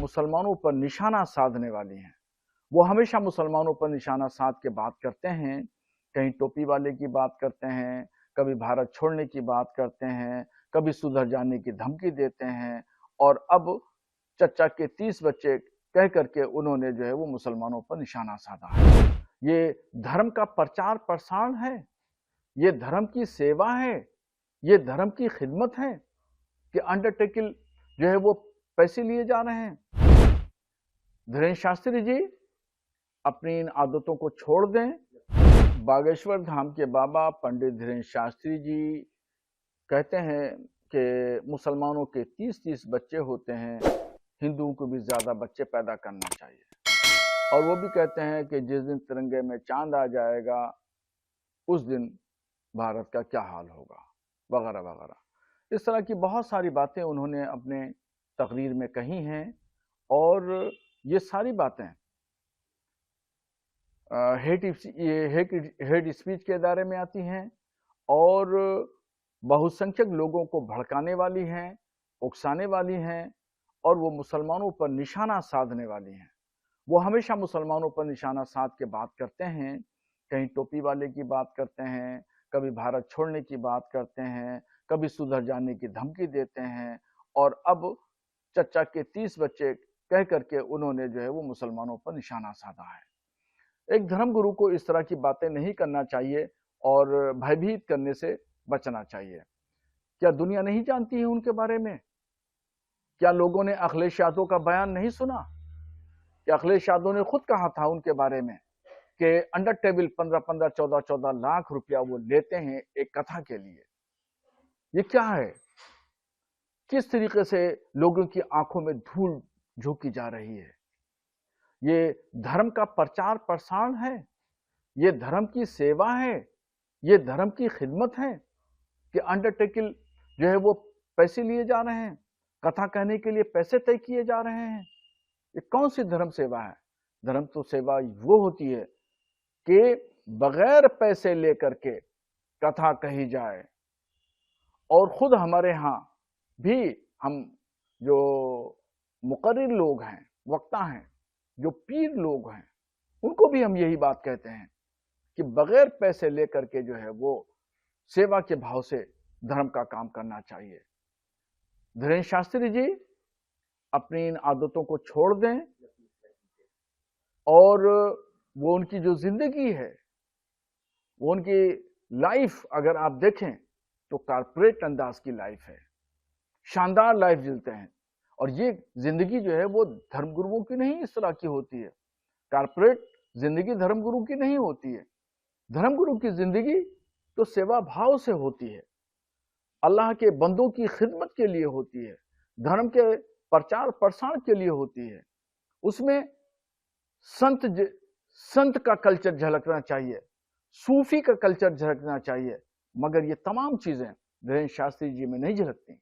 मुसलमानों पर निशाना साधने वाली हैं। वो हमेशा मुसलमानों पर निशाना साध के बात करते हैं, कहीं टोपी वाले की बात करते हैं, कभी भारत छोड़ने की बात करते हैं, कभी सुधर जाने की धमकी देते हैं, और अब चचा के 30 बच्चे कह करके उन्होंने जो है वो मुसलमानों पर निशाना साधा है। ये धर्म का प्रचार प्रसार है, ये धर्म की सेवा है, ये धर्म की खिदमत है कि अंडरटेकिंग जो है वो पैसे लिए जा रहे हैं। धीरेन्द्र शास्त्री जी अपनी इन आदतों को छोड़ दें। बागेश्वर धाम के बाबा पंडित धीरेन्द्र शास्त्री जी कहते हैं कि मुसलमानों के 30-30 बच्चे होते हैं, हिंदुओं को भी ज्यादा बच्चे पैदा करना चाहिए, और वो भी कहते हैं कि जिस दिन तिरंगे में चांद आ जाएगा उस दिन भारत का क्या हाल होगा, वगैरह वगैरह। इस तरह की बहुत सारी बातें उन्होंने अपने तकरीर में कही हैं, और ये सारी बातें हेट स्पीच के दायरे में आती हैं और बहुसंख्यक लोगों को भड़काने वाली हैं, उकसाने वाली हैं, और वो मुसलमानों पर निशाना साधने वाली हैं। वो हमेशा मुसलमानों पर निशाना साध के बात करते हैं, कहीं टोपी वाले की बात करते हैं, कभी भारत छोड़ने की बात करते हैं, कभी सुधर जाने की धमकी देते हैं, और अब चचा के 30 बच्चे कह करके उन्होंने जो है वो मुसलमानों पर निशाना साधा है। एक धर्मगुरु को इस तरह की बातें नहीं करना चाहिए और भयभीत करने से बचना चाहिए। क्या दुनिया नहीं जानती है उनके बारे में? क्या लोगों ने अखिलेश यादव का बयान नहीं सुना? क्या अखिलेश यादव ने खुद कहा था उनके बारे में कि अंडर टेबल 15-15, 14-14 लाख रुपया वो लेते हैं एक कथा के लिए? ये क्या है? किस तरीके से लोगों की आंखों में धूल झोंकी जा रही है? ये धर्म का प्रचार प्रसार है, ये धर्म की सेवा है, ये धर्म की खिदमत है कि अंडरटेकिंग जो है वो पैसे लिए जा रहे हैं, कथा कहने के लिए पैसे तय किए जा रहे हैं। ये कौन सी धर्म सेवा है? धर्म तो सेवा वो होती है कि बगैर पैसे लेकर के कथा कही जाए, और खुद हमारे यहाँ भी हम जो मुकर्रिर लोग हैं, वक्ता हैं, जो पीर लोग हैं, उनको भी हम यही बात कहते हैं कि बगैर पैसे लेकर के जो है वो सेवा के भाव से धर्म का काम करना चाहिए। धीरेन्द्र शास्त्री जी अपनी इन आदतों को छोड़ दें, और वो उनकी जो जिंदगी है, वो उनकी लाइफ अगर आप देखें तो कारपोरेट अंदाज की लाइफ है, शानदार लाइफ जीते हैं। और ये जिंदगी जो है वो धर्मगुरुओं की नहीं इस तरह की होती है। कारपोरेट जिंदगी धर्मगुरु की नहीं होती है। धर्मगुरु की जिंदगी तो सेवा भाव से होती है, अल्लाह के बंदों की खिदमत के लिए होती है, धर्म के प्रचार प्रसार के लिए होती है। उसमें संत का कल्चर झलकना चाहिए, सूफी का कल्चर झलकना चाहिए, मगर ये तमाम चीजें धीरेन्द्र शास्त्री जी में नहीं झलकती।